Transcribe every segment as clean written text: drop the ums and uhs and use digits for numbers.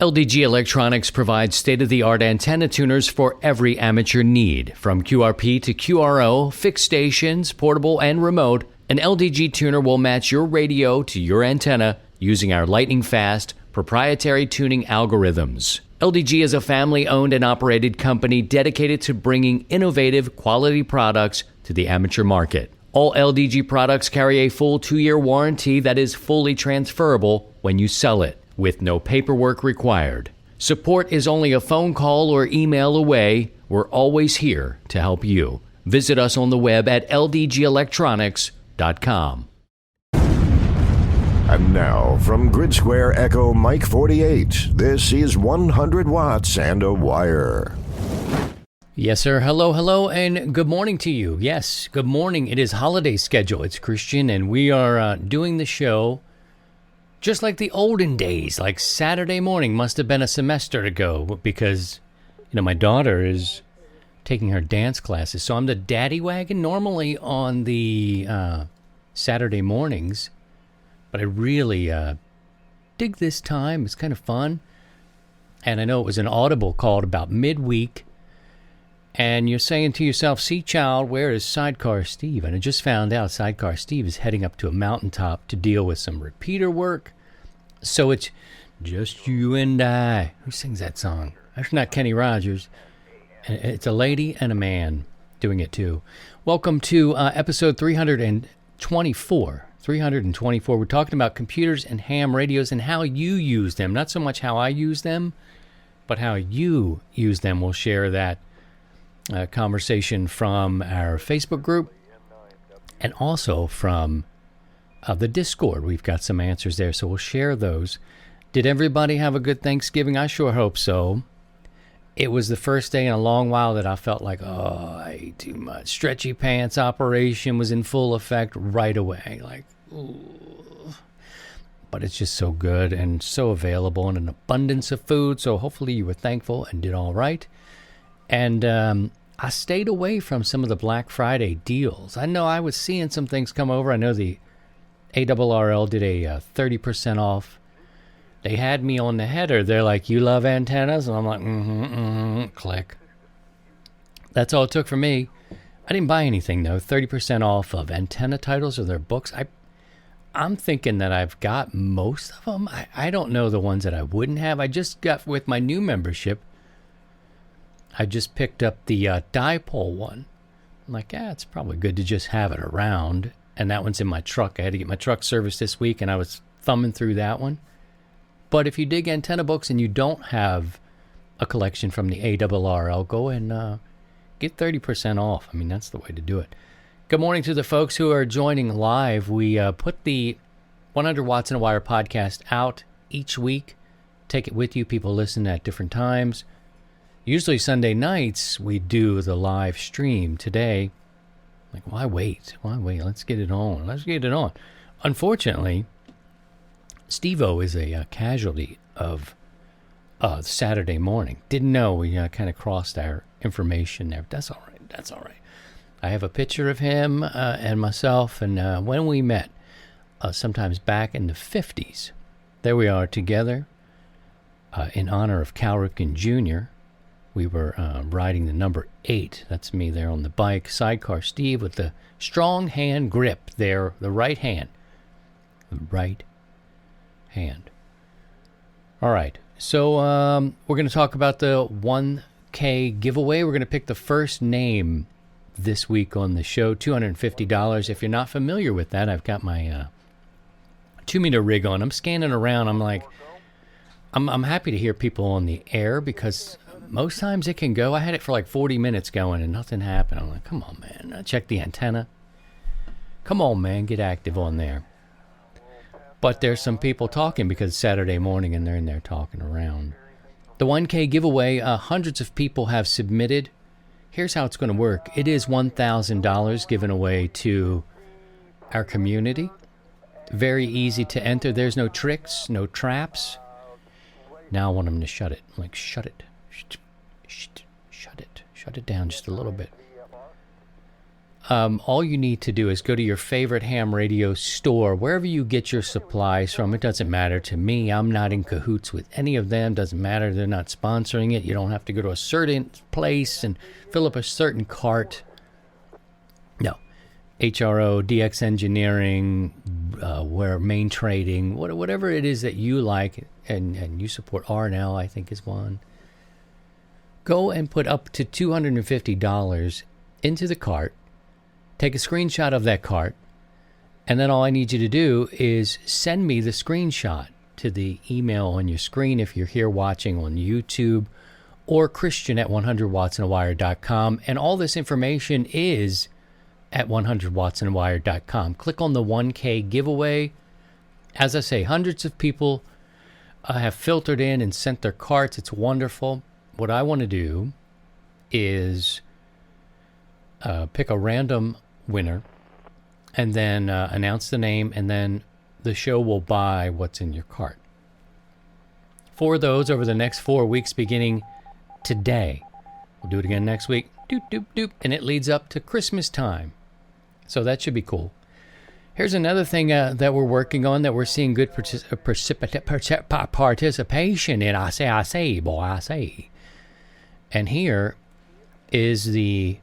LDG Electronics provides state-of-the-art antenna tuners for every amateur need. From QRP to QRO, fixed stations, portable and remote, an LDG tuner will match your radio to your antenna using our lightning-fast, proprietary tuning algorithms. LDG is a family-owned and operated company dedicated to bringing innovative, quality products to the amateur market. All LDG products carry a full 2-year warranty that is fully transferable when you sell it, with no paperwork required. Support is only a phone call or email away. We're always here to help you. Visit us on the web at ldgelectronics.com. And now, from Grid Square Echo Mike 48, this is 100 Watts and a Wire. Yes, sir. Hello, and good morning to you. Yes, good morning. It is holiday schedule. It's Christian, and we are doing the show just like the olden days, like Saturday morning. Must have been a semester ago because, my daughter is taking her dance classes. So I'm the daddy wagon normally on the Saturday mornings. But I really dig this time. It's kind of fun. And I know it was an audible call about midweek. And you're saying to yourself, see, child, where is Sidecar Steve? And I just found out Sidecar Steve is heading up to a mountaintop to deal with some repeater work. So it's just you and I. Who sings that song? That's not Kenny Rogers. It's a lady and a man doing it too. Welcome to episode 324. 324. We're talking about computers and ham radios and how you use them. Not so much how I use them, but how you use them. We'll share that conversation from our Facebook group and also from the Discord. We've got some answers there, so we'll share those. Did everybody have a good Thanksgiving? I sure hope so. It was the first day in a long while that I felt like, I ate too much. Stretchy pants operation was in full effect right away. Like, ooh. But it's just so good and so available and an abundance of food. So hopefully you were thankful and did all right. And I stayed away from some of the Black Friday deals. I know I was seeing some things come over. I know the ARRL did a 30% off. They had me on the header. They're like, you love antennas? And I'm like, click. That's all it took for me. I didn't buy anything, though. 30% off of antenna titles or their books. I'm thinking that I've got most of them. I don't know the ones that I wouldn't have. I just got, with my new membership, I just picked up the dipole one. I'm like, it's probably good to just have it around. And that one's in my truck. I had to get my truck serviced this week, and I was thumbing through that one. But if you dig antenna books and you don't have a collection from the ARRL, go and get 30% off. I mean, that's the way to do it. Good morning to the folks who are joining live. We put the 100 Watts and a Wire podcast out each week. Take it with you. People listen at different times. Usually Sunday nights we do the live stream. Today, like, why wait? Let's get it on. Unfortunately, Steve-O is a casualty of Saturday morning. Didn't know. We kind of crossed our information there. That's all right. I have a picture of him and myself, and when we met, sometimes back in the 50s, there we are together in honor of Cal Ripken Jr. We were riding the number 8. That's me there on the bike. Sidecar Steve with the strong hand grip there, the right hand. The right hand. All right. So we're going to talk about the 1K giveaway. We're going to pick the first name this week on the show, $250. If you're not familiar with that, I've got my 2-meter rig on. I'm scanning around. I'm like, I'm happy to hear people on the air because most times it can go. I had it for like 40 minutes going and nothing happened. I'm like, come on, man. Check the antenna. Come on, man. Get active on there. But there's some people talking because it's Saturday morning and they're in there talking around. The 1K giveaway, hundreds of people have submitted. Here's how it's going to work. It is $1,000 given away to our community. Very easy to enter. There's no tricks, no traps. Now I want them to shut it. I'm like, shut it. Shut it down just a little bit. all you need to do is go to your favorite ham radio store, wherever you get your supplies from. It doesn't matter to me. I'm not in cahoots with any of them. Doesn't matter. They're not sponsoring it. You don't have to go to a certain place and fill up a certain cart. No. HRO, DX Engineering, where Main Trading, whatever it is that you like, and you support RNL, I think is one. Go and put up to $250 into the cart. Take a screenshot of that cart, and then all I need you to do is send me the screenshot to the email on your screen if you're here watching on YouTube, or Christian@100wattsandawire.com. And all this information is at 100wattsandawire.com. Click on the 1K giveaway. As I say, hundreds of people have filtered in and sent their carts. It's wonderful. What I want to do is pick a random winner and then announce the name, and then the show will buy what's in your cart. For those over the next 4 weeks beginning today. We'll do it again next week. Doop, doop, doop. And it leads up to Christmas time. So that should be cool. Here's another thing that we're working on that we're seeing good participation in. I say, boy, I say. And here is the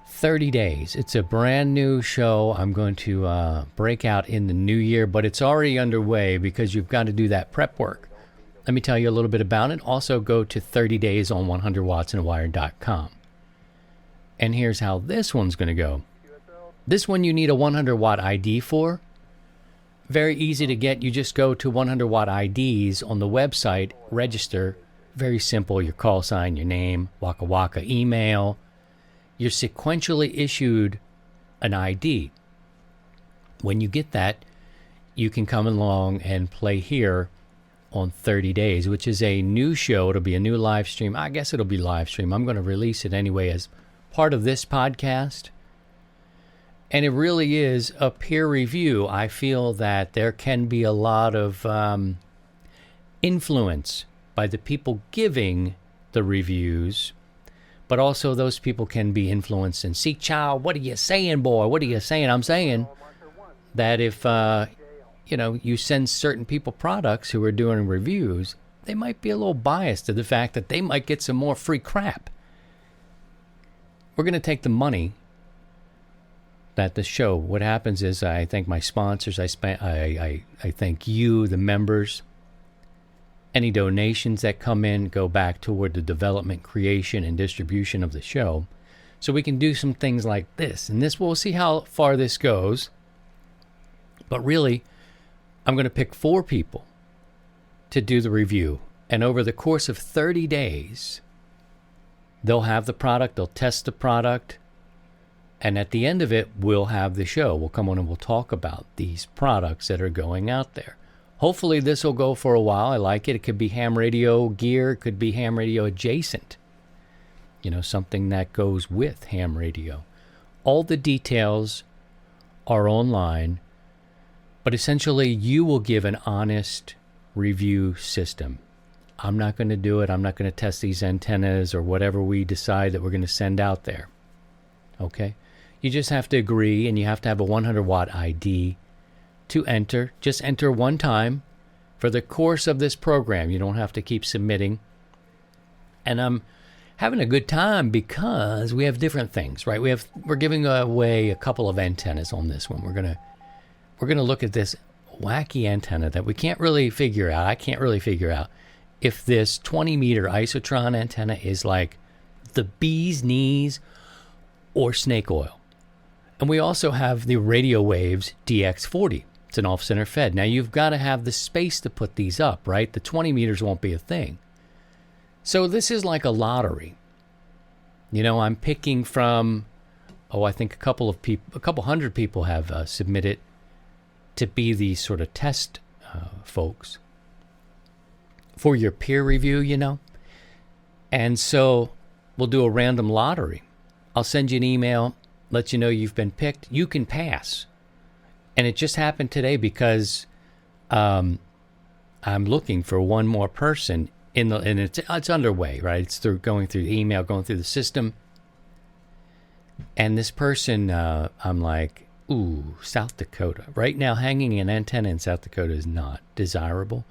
30 days. It's a brand new show. I'm going to break out in the new year, but it's already underway because you've got to do that prep work. Let me tell you a little bit about it. Also go to 30 days on 100wattsandawire.com. And here's how this one's going to go. This one you need a 100-watt ID for. Very easy to get. You just go to 100-watt IDs on the website, register. Very simple. Your call sign, your name, Waka Waka email. You're sequentially issued an ID. When you get that, you can come along and play here on 30 days, which is a new show. It'll be a new live stream. I guess it'll be live stream. I'm going to release it anyway as part of this podcast. And it really is a peer review. I feel that there can be a lot of influence by the people giving the reviews, but also those people can be influenced and see, child, what are you saying, boy? What are you saying? I'm saying that if, you send certain people products who are doing reviews, they might be a little biased to the fact that they might get some more free crap. We're going to take the money that the show, what happens is I thank my sponsors, I thank you, the members. Any donations that come in go back toward the development, creation, and distribution of the show. So we can do some things like this. And this, we'll see how far this goes. But really, I'm going to pick 4 people to do the review. And over the course of 30 days, they'll have the product, they'll test the product. And at the end of it, we'll have the show. We'll come on and we'll talk about these products that are going out there. Hopefully this will go for a while. I like it. It could be ham radio gear. It could be ham radio adjacent. Something that goes with ham radio. All the details are online. But essentially, you will give an honest review system. I'm not going to do it. I'm not going to test these antennas or whatever we decide that we're going to send out there. Okay? You just have to agree, and you have to have a 100-watt ID to enter. Just enter one time for the course of this program. You don't have to keep submitting. And I'm having a good time because we have different things, right? We're giving away a couple of antennas on this one. We're gonna look at this wacky antenna that we can't really figure out. I can't really figure out if this 20-meter isotron antenna is like the bee's knees or snake oil. And we also have the Radio Waves DX40. It's an off-center fed. Now, you've got to have the space to put these up, right? The 20 meters won't be a thing. So this is like a lottery. I'm picking from, I think a couple hundred people have submitted to be these sort of test folks for your peer review, And so we'll do a random lottery. I'll send you an email, let you know you've been picked. You can pass. And it just happened today because I'm looking for one more person and it's underway, right? It's going through email, going through the system. And this person, I'm like, ooh, South Dakota. Right now, hanging an antenna in South Dakota is not desirable.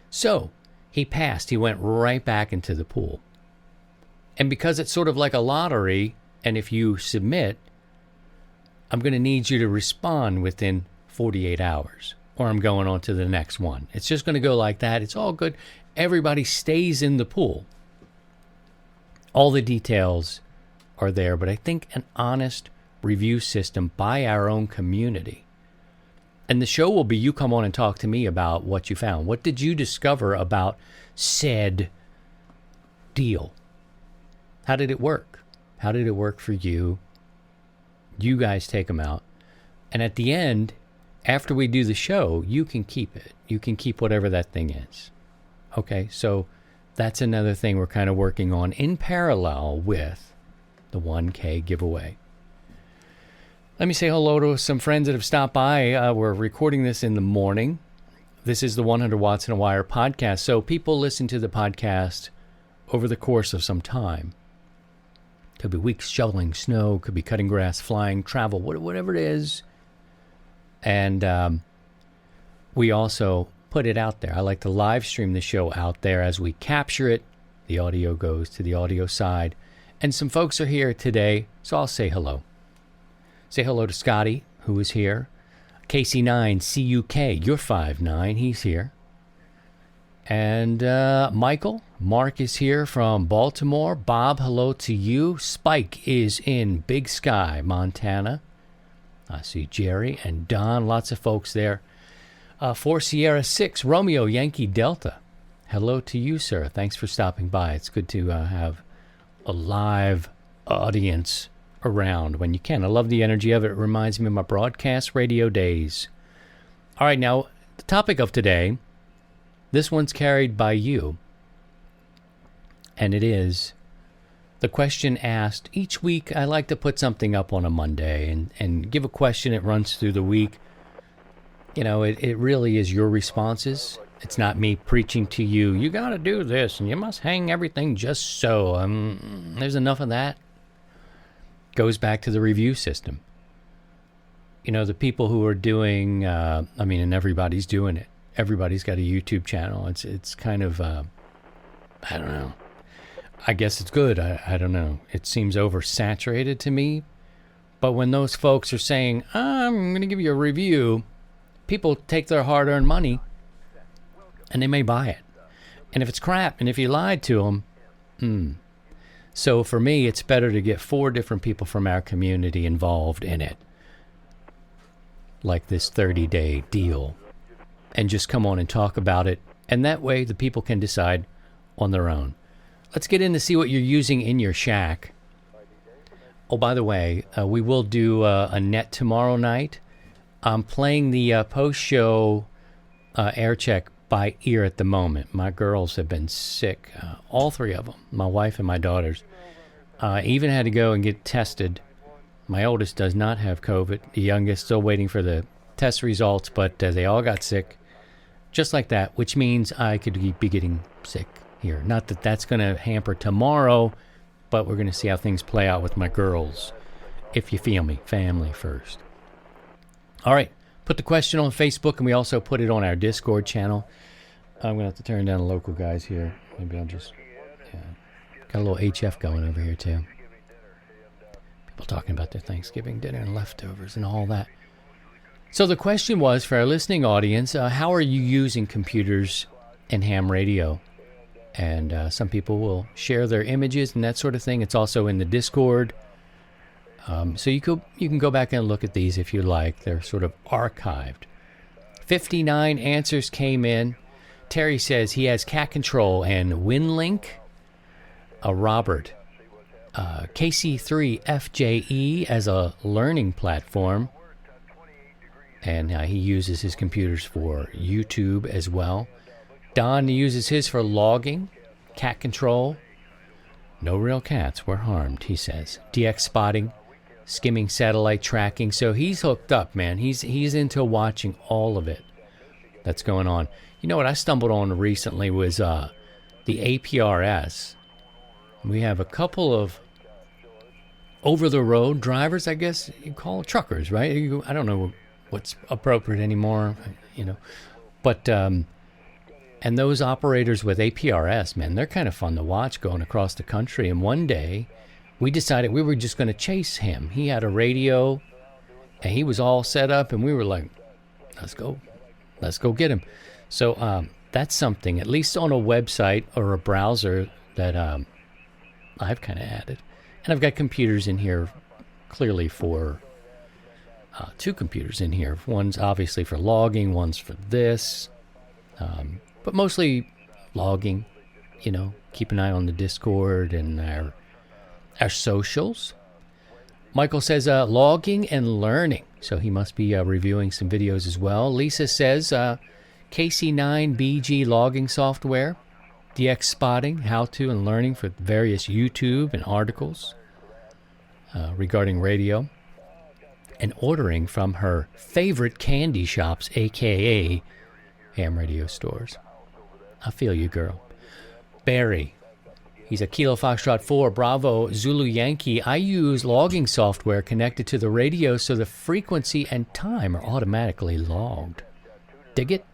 So he passed. He went right back into the pool. And because it's sort of like a lottery, and if you submit, I'm going to need you to respond within 48 hours, or I'm going on to the next one. It's just going to go like that. It's all good. Everybody stays in the pool. All the details are there, but I think an honest review system by our own community. And the show will be you come on and talk to me about what you found. What did you discover about said deal? How did it work? How did it work for you? You guys take them out. And at the end, after we do the show, you can keep it. You can keep whatever that thing is. Okay, so that's another thing we're kind of working on in parallel with the 1K giveaway. Let me say hello to some friends that have stopped by. We're recording this in the morning. This is the 100 Watts in a Wire podcast. So people listen to the podcast over the course of some time. Could be weeks shoveling snow, could be cutting grass, flying, travel, whatever it is. And we also put it out there. I like to live stream the show out there. As we capture it, the audio goes to the audio side. And some folks are here today, so I'll say hello. Say hello to Scotty, who is here. KC9CUK, you're 5'9", he's here. And Michael, Mark is here from Baltimore. Bob, hello to you. Spike is in Big Sky, Montana. I see Jerry and Don, lots of folks there. 4 Sierra 6, Romeo Yankee Delta. Hello to you, sir. Thanks for stopping by. It's good to have a live audience around when you can. I love the energy of it. It reminds me of my broadcast radio days. All right, now, the topic of today, this one's carried by you, and it is the question asked. Each week, I like to put something up on a Monday and give a question that runs through the week. You know, it really is your responses. It's not me preaching to you, you got to do this, and you must hang everything just so. There's enough of that. Goes back to the review system. You know, the people who are doing, and everybody's doing it. Everybody's got a YouTube channel. It's kind of, I don't know. I guess it's good. I don't know. It seems oversaturated to me. But when those folks are saying, I'm going to give you a review, people take their hard-earned money and they may buy it. And if it's crap, and if you lied to them, So for me, it's better to get 4 different people from our community involved in it. Like this 30-day deal. And just come on and talk about it. And that way, the people can decide on their own. Let's get in to see what you're using in your shack. Oh, by the way, we will do a net tomorrow night. I'm playing the post-show air check by ear at the moment. My girls have been sick, all 3 of them, my wife and my daughters. Even had to go and get tested. My oldest does not have COVID. The youngest still waiting for the test results, but they all got sick. Just like that, which means I could be getting sick here. Not that that's going to hamper tomorrow, but we're going to see how things play out with my girls. If you feel me, family first. All right, put the question on Facebook, and we also put it on our Discord channel. I'm going to have to turn down the local guys here. Maybe I'll just, got a little HF going over here too. People talking about their Thanksgiving dinner and leftovers and all that. So the question was, for our listening audience, how are you using computers and ham radio? And some people will share their images and that sort of thing. It's also in the Discord. So you can go back and look at these if you like. They're sort of archived. 59 answers came in. Terry says he has Cat Control and WinLink. Robert, KC3FJE as a learning platform. And he uses his computers for YouTube as well. Don uses his for logging. Cat Control. No real cats were harmed, he says. DX spotting. Skimming satellite tracking. So he's hooked up, man. He's into watching all of it that's going on. You know what I stumbled on recently was the APRS. We have a couple of over-the-road drivers, I guess you call truckers, right? I don't know what's appropriate anymore, But, and those operators with APRS, man, they're kind of fun to watch going across the country. And one day, we decided we were just going to chase him. He had a radio, and he was all set up, and we were like, let's go get him. So that's something, at least on a website or a browser, that I've kind of added. And I've got computers in here, clearly for 2 computers in here. One's obviously for logging, one's for this, but mostly logging. Keep an eye on the Discord and our socials. Michael says logging and learning, so he must be reviewing some videos as well. Lisa says KC9BG logging software, DX spotting, how-to and learning for various YouTube and articles regarding radio, and ordering from her favorite candy shops, a.k.a. ham radio stores. I feel you, girl. Barry, he's a Kilo Foxtrot 4 Bravo Zulu Yankee. I use logging software connected to the radio so the frequency and time are automatically logged. Dig it?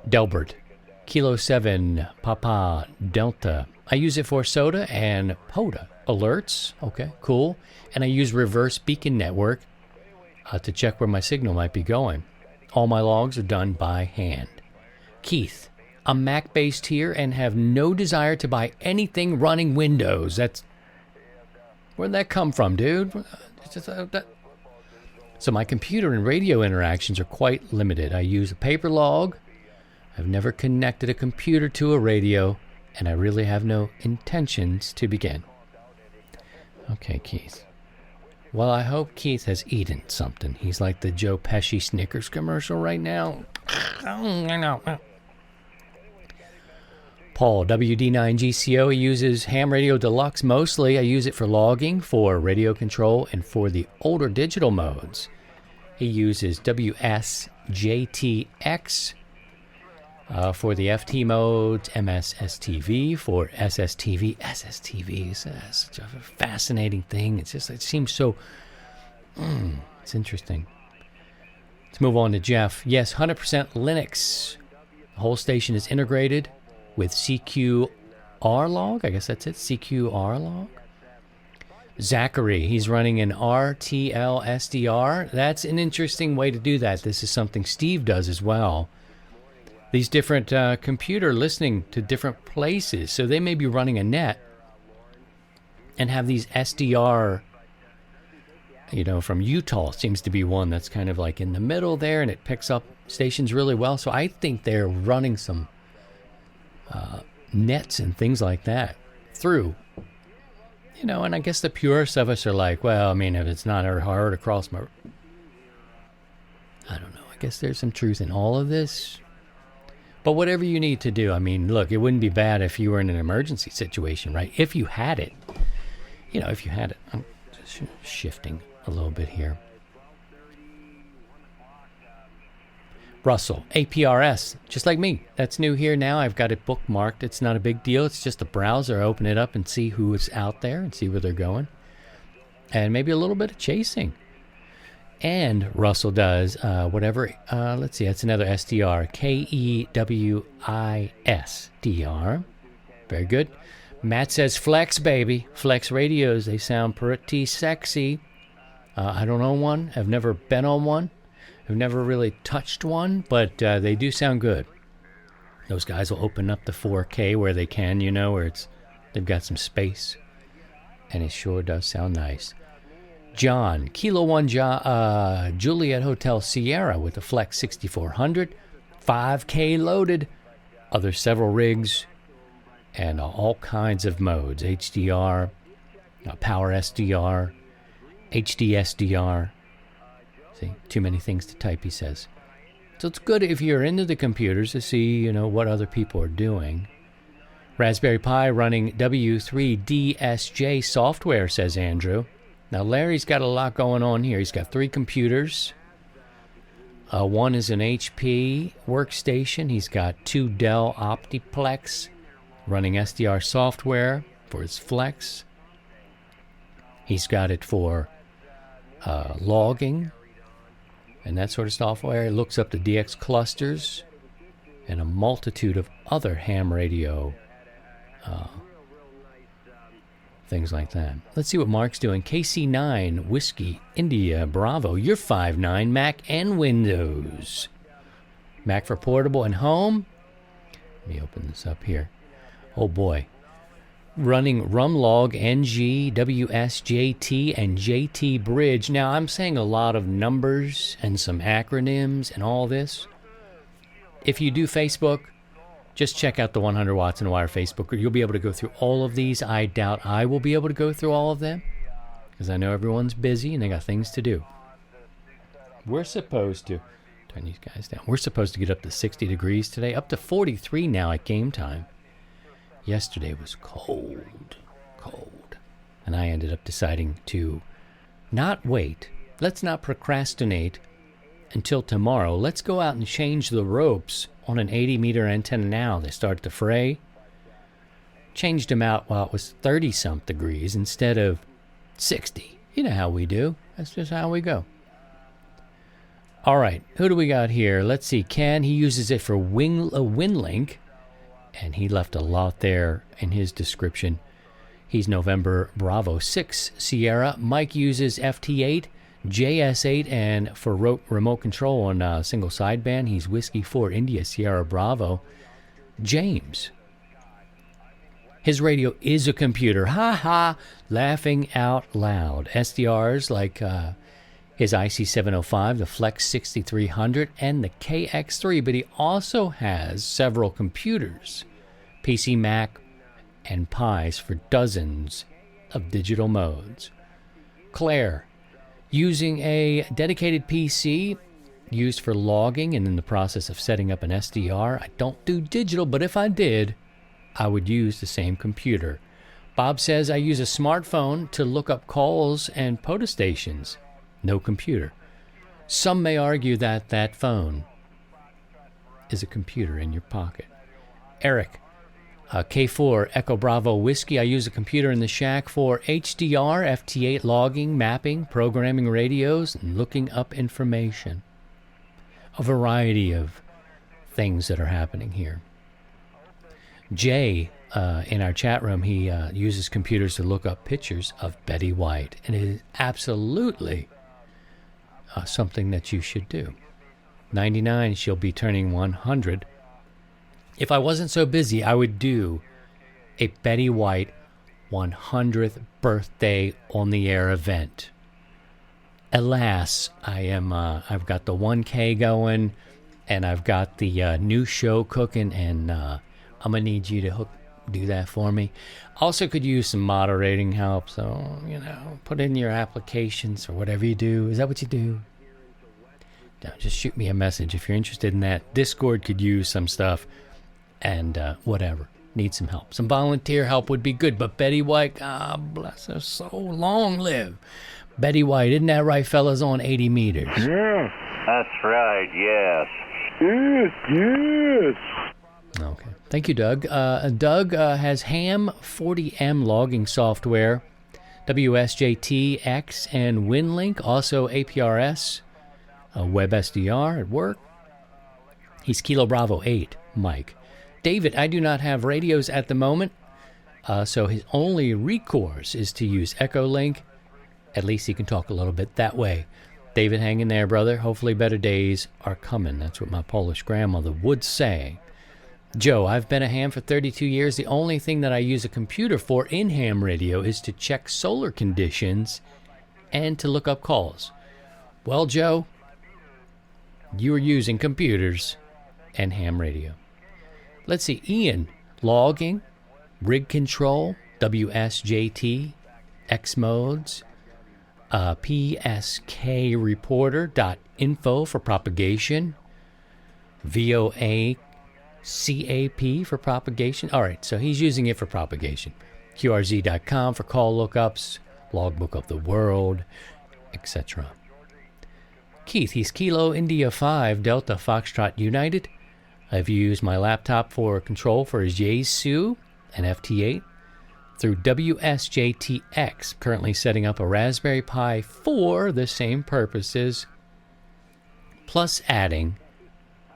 Delbert, Kilo 7 Papa Delta. I use it for SOTA and POTA alerts. Okay, cool. And I use reverse beacon network to check where my signal might be going. All my logs are done by hand. Keith, I'm Mac-based here and have no desire to buy anything running Windows. Where'd that come from, dude? So my computer and radio interactions are quite limited. I use a paper log. I've never connected a computer to a radio, and I really have no intentions to begin. Okay, Keith. Well, I hope Keith has eaten something. He's like the Joe Pesci Snickers commercial right now. Paul, WD9GCO, he uses Ham Radio Deluxe mostly. I use it for logging, for radio control, and for the older digital modes. He uses WSJTX for the FT modes, MSSTV for SSTV. SSTV is such a fascinating thing. It seems so, it's interesting. Let's move on to Jeff. Yes, 100% Linux. The whole station is integrated with CQR log. I guess that's it, CQR log. Zachary, he's running an RTL SDR. That's an interesting way to do that. This is something Steve does as well. These different computer listening to different places. So they may be running a net and have these SDR, from Utah seems to be one that's kind of like in the middle there, and it picks up stations really well. So I think they're running some nets and things like that through, and I guess the purists of us are like, well, I mean, if it's not hard across my, I don't know. I guess there's some truth in all of this. But whatever you need to do, I mean, look, it wouldn't be bad if you were in an emergency situation, right? If you had it. If you had it. I'm just shifting a little bit here. Russell, APRS, just like me. That's new here now. I've got it bookmarked. It's not a big deal. It's just a browser. Open it up and see who is out there and see where they're going. And maybe a little bit of chasing. And Russell does whatever, let's see, that's another SDR, KEWISDR. Very good. Matt says Flex, baby. Flex radios, they sound pretty sexy. I don't own one. I've never been on one. I've never really touched one, but they do sound good. Those guys will open up the 4K where they can, where they've got some space. And it sure does sound nice. John, Kilo 1 Juliet Hotel Sierra with the Flex 6400, 5K loaded, other several rigs, and all kinds of modes, HDR, Power SDR, HD SDR. See, too many things to type, he says. So it's good if you're into the computers to see, what other people are doing. Raspberry Pi running W3DSJ software, says Andrew. Now, Larry's got a lot going on here. He's got 3 computers. One is an HP workstation. He's got 2 Dell Optiplex running SDR software for his Flex. He's got it for logging and that sort of software. He looks up the DX clusters and a multitude of other ham radio things like that. Let's see what Mark's doing. KC9 Whiskey India Bravo. You're 5.9 Mac and Windows. Mac for portable and home. Let me open this up here. Oh boy. Running Rumlog, NG, WSJT, and JT Bridge. Now, I'm saying a lot of numbers and some acronyms and all this. If you do Facebook, just check out the 100 Watts in a Wire Facebook group. You'll be able to go through all of these. I doubt I will be able to go through all of them because I know everyone's busy and they got things to do. We're supposed to turn these guys down. We're supposed to get up to 60 degrees today, up to 43 now at game time. Yesterday was cold. And I ended up deciding to not wait. Let's not procrastinate until tomorrow. Let's go out and change the ropes on an 80-meter antenna now. They start to fray. Changed them out while it was 30-some degrees instead of 60. You know how we do. That's just how we go. All right, who do we got here? Let's see. Ken, he uses it for WinLink. And he left a lot there in his description. He's November Bravo 6 Sierra. Mike uses FT8, JS8, and for remote control on single sideband, he's Whiskey 4 India Sierra Bravo. James. His radio is a computer. Ha ha! Laughing out loud. SDRs like his IC705, the Flex 6300, and the KX3, but he also has several computers, PC, Mac, and Pis for dozens of digital modes. Claire, using a dedicated PC used for logging and in the process of setting up an SDR. I don't do digital, but if I did, I would use the same computer. Bob says I use a smartphone to look up calls and POTA stations. No computer. Some may argue that that phone is a computer in your pocket. Eric, K4 Echo Bravo Whiskey. I use a computer in the shack for HDR, FT8 logging, mapping, programming radios, and looking up information. A variety of things that are happening here. Jay, in our chat room, he uses computers to look up pictures of Betty White. And it is absolutely something that you should do. 99, she'll be turning 100. If I wasn't so busy, I would do a Betty White 100th birthday on the air event. Alas, I've got the 1K going, and I've got the new show cooking, and I'm gonna need you to do that for me. Also could use some moderating help, so, put in your applications or whatever you do. Is that what you do? No, just shoot me a message if you're interested in that. Discord could use some stuff, and whatever. Need some help. Some volunteer help would be good, but Betty White, God bless her soul, long live. Betty White, isn't that right, fellas, on 80 meters? Yes. That's right, yes. Yes. Okay. Thank you, Doug. Doug has Ham 40M logging software, WSJT, X, and WinLink, also APRS, WebSDR at work. He's Kilo Bravo 8, Mike. David, I do not have radios at the moment, so his only recourse is to use Echolink. At least he can talk a little bit that way. David, hang in there, brother. Hopefully better days are coming. That's what my Polish grandmother would say. Joe, I've been a ham for 32 years. The only thing that I use a computer for in ham radio is to check solar conditions and to look up calls. Well, Joe, you are using computers and ham radio. Let's see, Ian, logging, rig control, WSJT, X modes, pskreporter.info for propagation, VOA CAP for propagation. All right, so he's using it for propagation. QRZ.com for call lookups, logbook of the world, etc. Keith, he's Kilo India 5 Delta Foxtrot United. I've used my laptop for control for his Yaesu and FT8. through WSJTX, currently setting up a Raspberry Pi for the same purposes, plus adding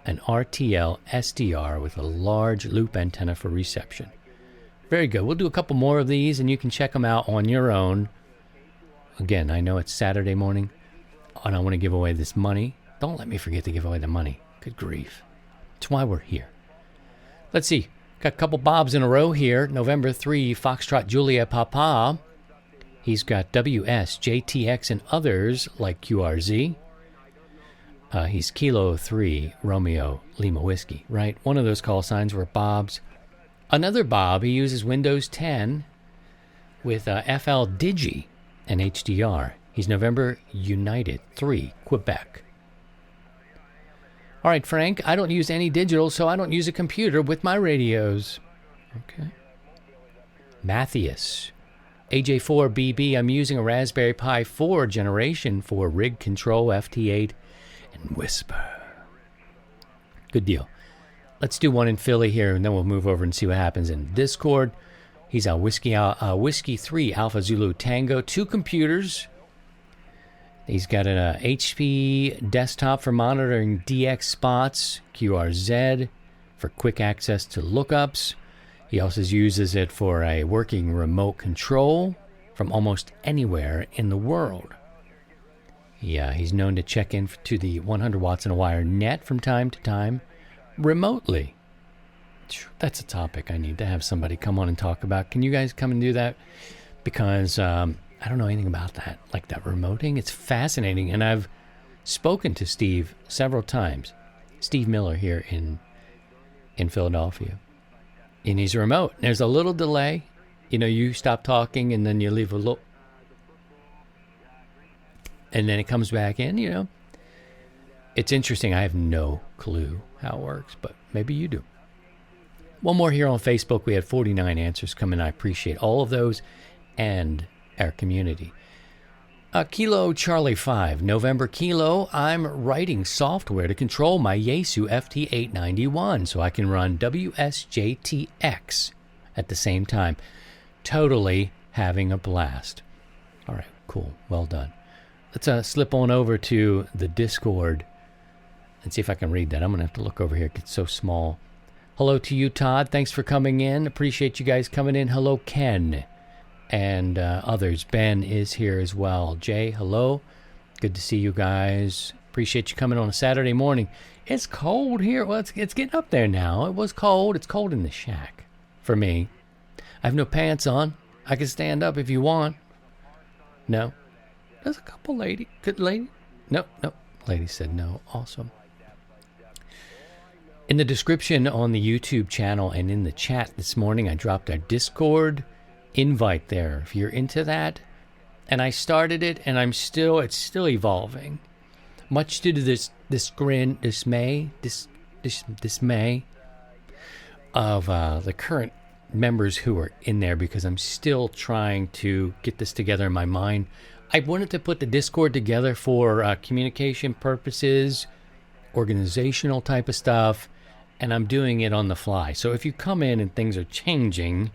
an RTL SDR with a large loop antenna for reception. Very good. We'll do a couple more of these, and you can check them out on your own. Again, I know it's Saturday morning, and I want to give away this money. Don't let me forget to give away the money. Good grief. That's why we're here. Let's see. Got a couple Bobs in a row here. November 3, Foxtrot Julia Papa. He's got WS, JTX, and others like QRZ. He's Kilo 3, Romeo, Lima Whiskey, right? One of those call signs were Bob's. Another Bob, he uses Windows 10 with FL Digi and HDR. He's November United 3, Quebec. All right, Frank, I don't use any digital, so I don't use a computer with my radios. Okay. Matthias, AJ4BB, I'm using a Raspberry Pi 4 generation for rig control, FT8, and Whisper. Good deal. Let's do one in Philly here, and then we'll move over and see what happens in Discord. He's a Whiskey 3 Alpha Zulu Tango, 2 computers. He's got an HP desktop for monitoring DX spots, QRZ for quick access to lookups. He also uses it for a working remote control from almost anywhere in the world. Yeah, he's known to check in to the 100 watts in a wire net from time to time remotely. That's a topic I need to have somebody come on and talk about. Can you guys come and do that? Because I don't know anything about that, like that remoting. It's fascinating, and I've spoken to Steve several times. Steve Miller here in Philadelphia. And he's remote. There's a little delay. You know, you stop talking and then you leave a little, and then it comes back in, you know. It's interesting. I have no clue how it works, but maybe you do. One more here on Facebook. We had 49 answers come in. I appreciate all of those and our community. Kilo Charlie 5, November Kilo. I'm writing software to control my Yaesu FT891 so I can run WSJTX at the same time. Totally having a blast. All right, cool. Well done. Let's slip on over to the Discord and see if I can read that. I'm going to have to look over here. It's so small. Hello to you, Todd. Thanks for coming in. Appreciate you guys coming in. Hello, Ken. And others. Ben is here as well. Jay, hello. Good to see you guys. Appreciate you coming on a Saturday morning. It's cold here. Well, it's getting up there now. It was cold. It's cold in the shack for me. I have no pants on. I can stand up if you want. No. There's a couple lady. Good lady. No. Lady said no. Awesome. In the description on the YouTube channel and in the chat this morning, I dropped our Discord invite there. If you're into that, and I started it, and it's still evolving. Much due to this dismay of the current members who are in there, because I'm still trying to get this together in my mind. I wanted to put the Discord together for communication purposes, organizational type of stuff, and I'm doing it on the fly. So if you come in and things are changing,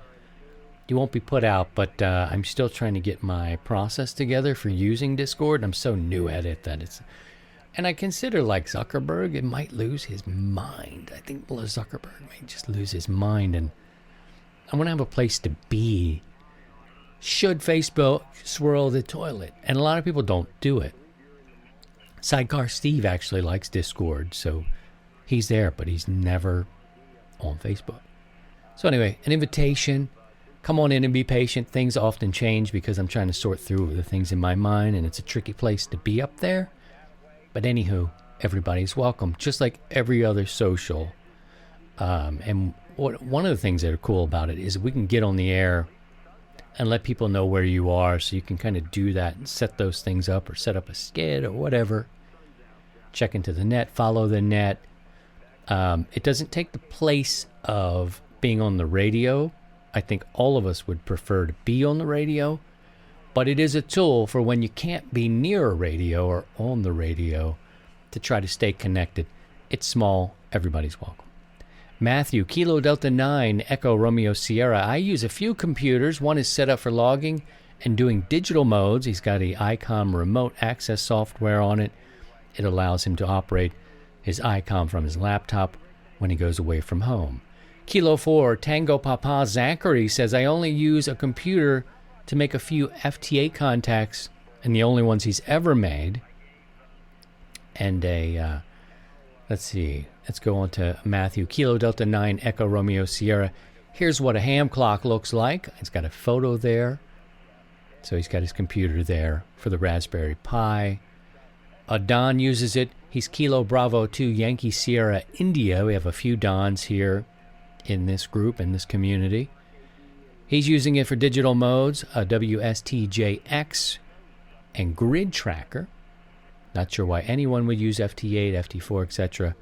you won't be put out, but I'm still trying to get my process together for using Discord. I'm so new at it that it's... And I consider, like Zuckerberg, it might lose his mind. I think Zuckerberg might just lose his mind, and I want to have a place to be should Facebook swirl the toilet. And a lot of people don't do it. Sidecar Steve actually likes Discord, so he's there, but he's never on Facebook. So anyway, an invitation. Come on in and be patient. Things often change because I'm trying to sort through the things in my mind, and it's a tricky place to be up there. But anywho, everybody's welcome, just like every other social. And one of the things that are cool about it is we can get on the air and let people know where you are, so you can kind of do that and set those things up, or set up a skid or whatever. Check into the net, follow the net. It doesn't take the place of being on the radio. I think all of us would prefer to be on the radio, but it is a tool for when you can't be near a radio or on the radio to try to stay connected. It's small. Everybody's welcome. Matthew, Kilo Delta 9, Echo Romeo Sierra. I use a few computers. One is set up for logging and doing digital modes. He's got a ICOM remote access software on it. It allows him to operate his ICOM from his laptop when he goes away from home. Kilo 4, Tango Papa Zachary says, I only use a computer to make a few FTA contacts, and the only ones he's ever made. And let's go on to Matthew. Kilo Delta 9, Echo Romeo Sierra. Here's what a ham clock looks like. It's got a photo there. So he's got his computer there for the Raspberry Pi. Don uses it. He's Kilo Bravo 2, Yankee Sierra, India. We have a few Dons here in this group, in this community. He's using it for digital modes, WSTJX and Grid Tracker. Not sure why anyone would use FT8, FT4, etc.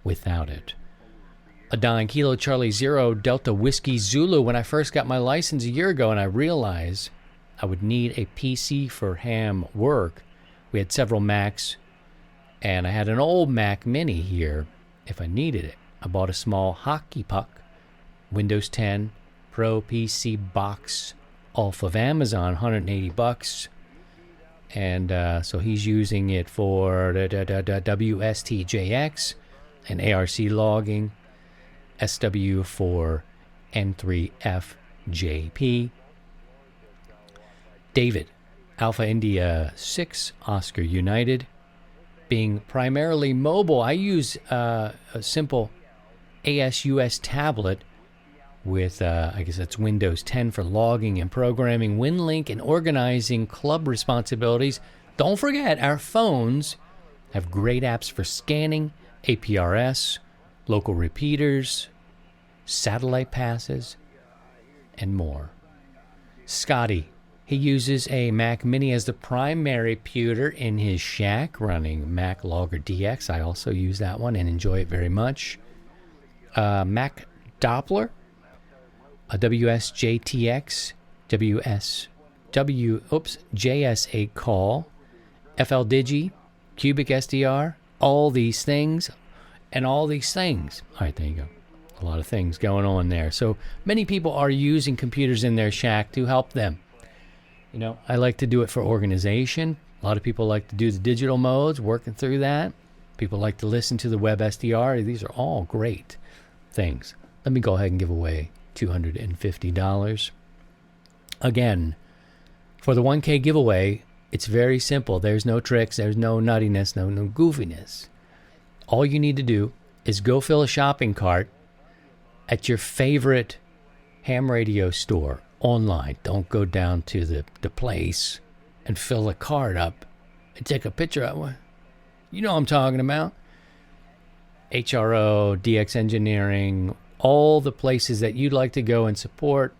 without it. Don, Kilo Charlie 0, Delta Whiskey Zulu. When I first got my license a year ago and I realized I would need a PC for ham work, we had several Macs, and I had an old Mac Mini here if I needed it. I bought a small hockey puck, Windows 10 Pro PC box off of Amazon, $180. And so he's using it for WSTJX and ARC logging, SW for N3FJP. David, Alpha India 6, Oscar United. Being primarily mobile, I use a simple ASUS tablet with, I guess that's Windows 10 for logging and programming, WinLink, and organizing club responsibilities. Don't forget, our phones have great apps for scanning, APRS, local repeaters, satellite passes, and more. Scotty, he uses a Mac Mini as the primary computer in his shack, running Mac Logger DX. I also use that one and enjoy it very much. Mac Doppler, a WSJTX, JS8 call, FL Digi, Cubic SDR, all these things, and all these things. All right, there you go. A lot of things going on there. So many people are using computers in their shack to help them. You know, I like to do it for organization. A lot of people like to do the digital modes, working through that. People like to listen to the web SDR. These are all great things. Let me go ahead and give away $250. Again, for the 1K giveaway, it's very simple. There's no tricks. There's no nuttiness, no goofiness. All you need to do is go fill a shopping cart at your favorite ham radio store online. Don't go down to the place and fill the cart up and take a picture of it. You know what I'm talking about. HRO, DX Engineering, all the places that you'd like to go and support.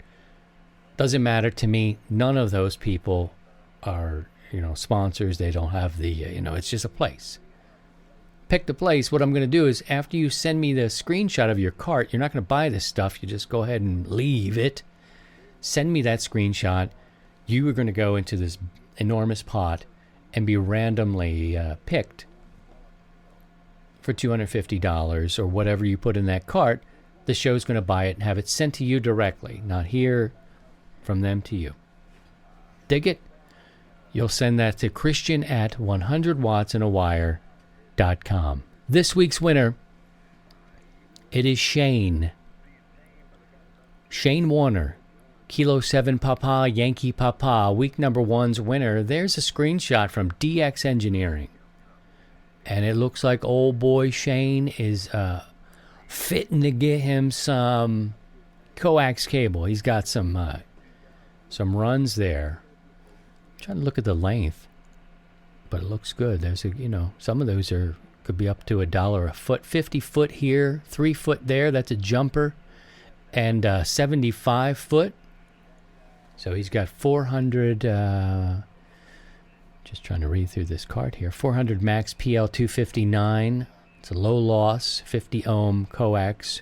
Doesn't matter to me. None of those people are, sponsors. They don't have the, it's just a place. Pick the place. What I'm going to do is, after you send me the screenshot of your cart, you're not going to buy this stuff. You just go ahead and leave it. Send me that screenshot. You are going to go into this enormous pot and be randomly picked for $250 or whatever you put in that cart. The show's going to buy it and have it sent to you directly, not here, from them to you. Dig it? You'll send that to Christian at 100wattsandawire.com. This week's winner, it is Shane. Shane Warner, Kilo 7 Papa, Yankee Papa, week number 1's winner. There's a screenshot from DX Engineering. And it looks like old boy Shane is fitting to get him some coax cable. He's got some runs there. I'm trying to look at the length, but it looks good. There's some of those could be up to $1 a foot. 50 foot here, 3 foot there. That's a jumper, and 75 foot. So he's got 400. Just trying to read through this card here. 400 max PL259. It's a low loss, 50 ohm coax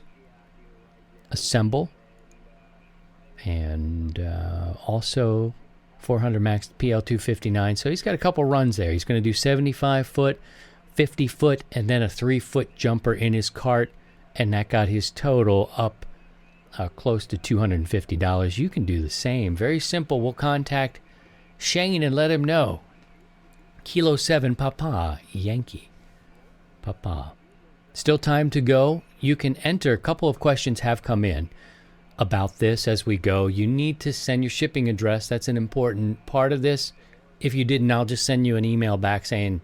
assemble. And also 400 max PL259. So he's got a couple runs there. He's going to do 75 foot, 50 foot, and then a 3 foot jumper in his cart and that got his total up close to $250. You can do the same. Very simple. We'll contact Shane and let him know. Kilo 7 Papa Yankee. Papa. Still time to go. You can enter. A couple of questions have come in about this as we go. You need to send your shipping address. That's an important part of this. If you didn't, I'll just send you an email back saying,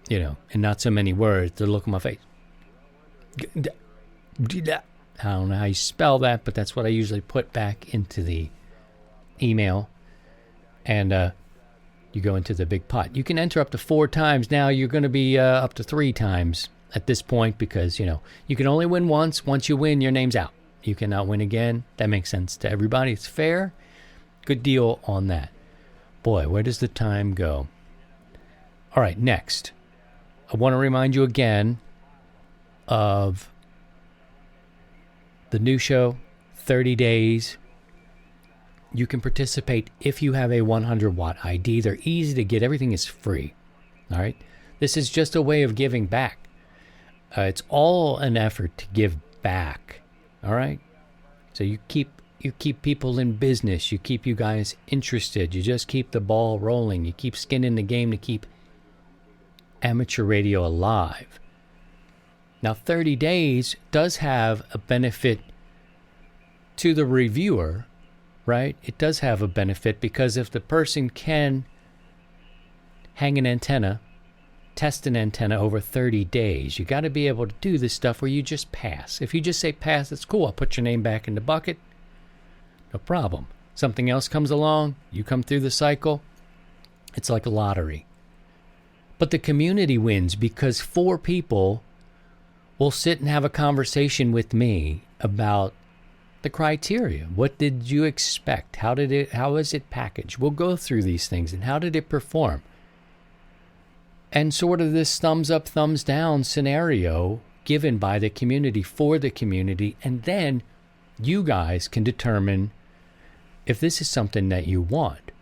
in not so many words, the look on my face. I don't know how you spell that, but that's what I usually put back into the email. And you go into the big pot. You can enter up to 4 times. Now you're going to be up to 3 times at this point because, you can only win once. Once you win, your name's out. You cannot win again. That makes sense to everybody. It's fair. Good deal on that. Boy, where does the time go? All right, next. I want to remind you again of the new show, 30 Days. You can participate if you have a 100-watt ID. They're easy to get. Everything is free. All right? This is just a way of giving back. It's all an effort to give back. All right? So you keep people in business. You keep you guys interested. You just keep the ball rolling. You keep skin in the game to keep amateur radio alive. Now, 30 Days does have a benefit to the reviewer, right? It does have a benefit because if the person can hang an antenna, test an antenna over 30 days, you got to be able to do this stuff where you just pass. If you just say pass, it's cool. I'll put your name back in the bucket. No problem. Something else comes along, you come through the cycle. It's like a lottery. But the community wins because 4 people will sit and have a conversation with me about the criteria. What did you expect? How is it packaged? We'll go through these things and how did it perform? And sort of this thumbs up, thumbs down scenario given by the community for the community. And then you guys can determine if this is something that you want.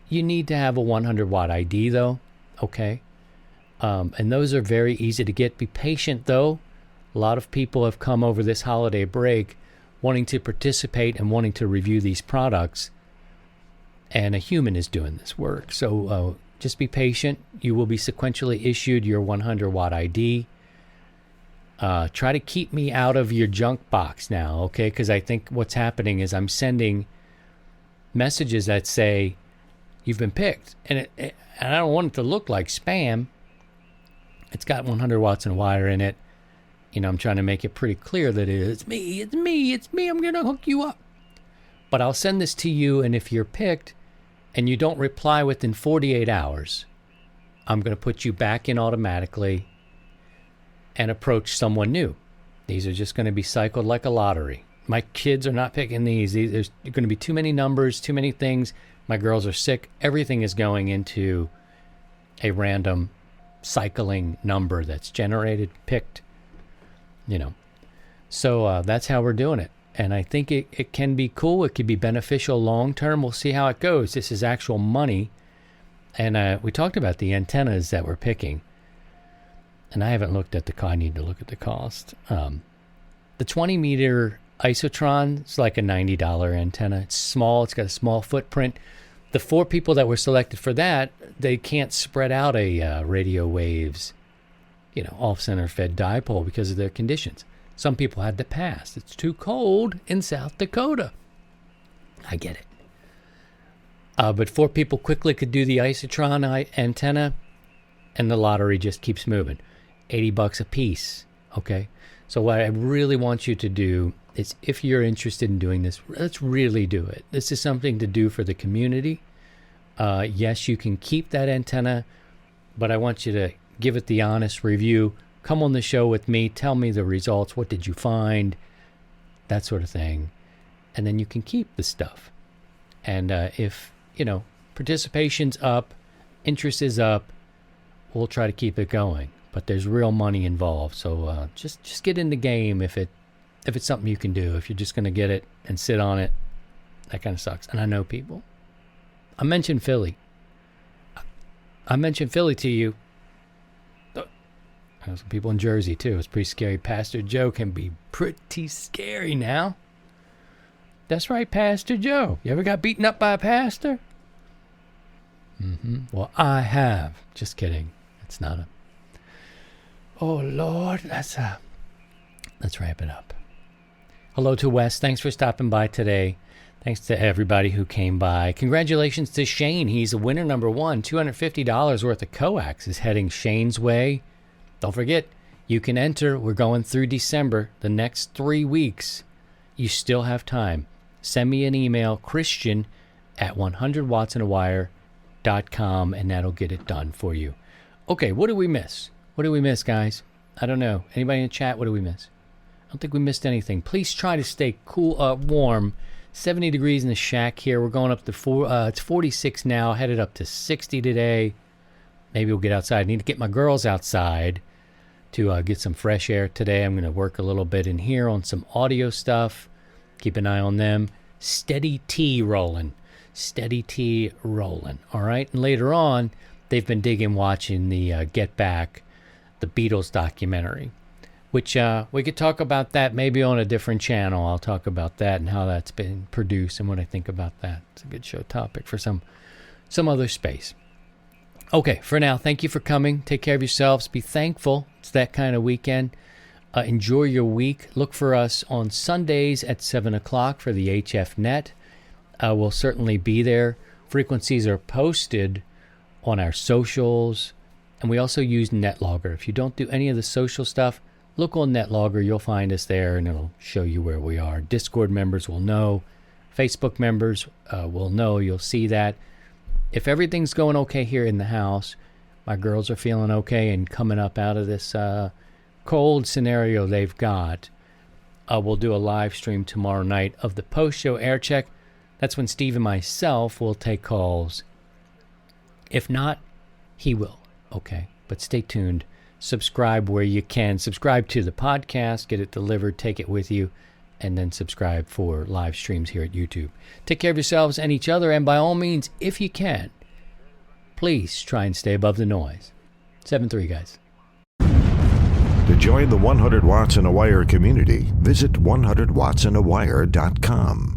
You need to have a 100-watt ID though, okay? And those are very easy to get. Be patient though. A lot of people have come over this holiday break wanting to participate and wanting to review these products. And a human is doing this work. So just be patient. You will be sequentially issued your 100-watt ID. Try to keep me out of your junk box now, okay? Because I think what's happening is I'm sending messages that say, you've been picked. And I don't want it to look like spam. It's got 100 watts and wire in it. I'm trying to make it pretty clear that it's me. I'm going to hook you up. But I'll send this to you, and if you're picked and you don't reply within 48 hours, I'm going to put you back in automatically and approach someone new. These are just going to be cycled like a lottery. My kids are not picking these. There's going to be too many numbers, too many things. My girls are sick. Everything is going into a random cycling number that's generated, picked, So that's how we're doing it. And I think it can be cool. It could be beneficial long term. We'll see how it goes. This is actual money. And we talked about the antennas that we're picking. And I haven't looked at I need to look at the cost. The 20-meter Isotron is like a $90 antenna. It's small. It's got a small footprint. The 4 people that were selected for that, they can't spread out a radio waves, off-center fed dipole because of their conditions. Some people had to pass. It's too cold in South Dakota. I get it. But 4 people quickly could do the Isotron antenna, and the lottery just keeps moving. $80 a piece, okay? So what I really want you to do is, if you're interested in doing this, let's really do it. This is something to do for the community. Yes, you can keep that antenna, but I want you to give it the honest review. Come on the show with me. Tell me the results. What did you find? That sort of thing. And then you can keep the stuff. And if, participation's up, interest is up, we'll try to keep it going. But there's real money involved. So just get in the game if it's something you can do. If you're just going to get it and sit on it, that kind of sucks. And I know people. I mentioned Philly. I mentioned Philly to you. Some people in Jersey, too. It's pretty scary. Pastor Joe can be pretty scary now. That's right, Pastor Joe. You ever got beaten up by a pastor? Well, I have. Just kidding. It's not a... Oh, Lord. Let's wrap it up. Hello to Wes. Thanks for stopping by today. Thanks to everybody who came by. Congratulations to Shane. He's a winner number one. $250 worth of coax is heading Shane's way. Don't forget, you can enter. We're going through December. The next 3 weeks, you still have time. Send me an email, christian@100wattsandawire.com, and that'll get it done for you. Okay, what did we miss? What did we miss, guys? I don't know. Anybody in the chat, what did we miss? I don't think we missed anything. Please try to stay warm. 70 degrees in the shack here. We're going up to it's 46 now, headed up to 60 today. Maybe we'll get outside. I need to get my girls outside to get some fresh air today. I'm going to work a little bit in here on some audio stuff. Keep an eye on them. Steady T rolling. Steady T rolling. All right. And later on, they've been watching the Get Back, the Beatles documentary, which we could talk about that maybe on a different channel. I'll talk about that and how that's been produced and what I think about that. It's a good show topic for some other space. Okay, for now, thank you for coming. Take care of yourselves. Be thankful. It's that kind of weekend. Enjoy your week. Look for us on Sundays at 7 o'clock for the HF Net. We'll certainly be there. Frequencies are posted on our socials, and we also use NetLogger. If you don't do any of the social stuff, look on NetLogger. You'll find us there, and it'll show you where we are. Discord members will know. Facebook members will know. You'll see that. If everything's going okay here in the house, my girls are feeling okay and coming up out of this cold scenario they've got, we'll do a live stream tomorrow night of the post-show air check. That's when Steve and myself will take calls. If not, he will. Okay, but stay tuned. Subscribe where you can. Subscribe to the podcast, get it delivered, take it with you, and then subscribe for live streams here at YouTube. Take care of yourselves and each other, and by all means, if you can, please try and stay above the noise. 7-3, guys. To join the 100 Watts and a Wire community, visit 100wattsandawire.com.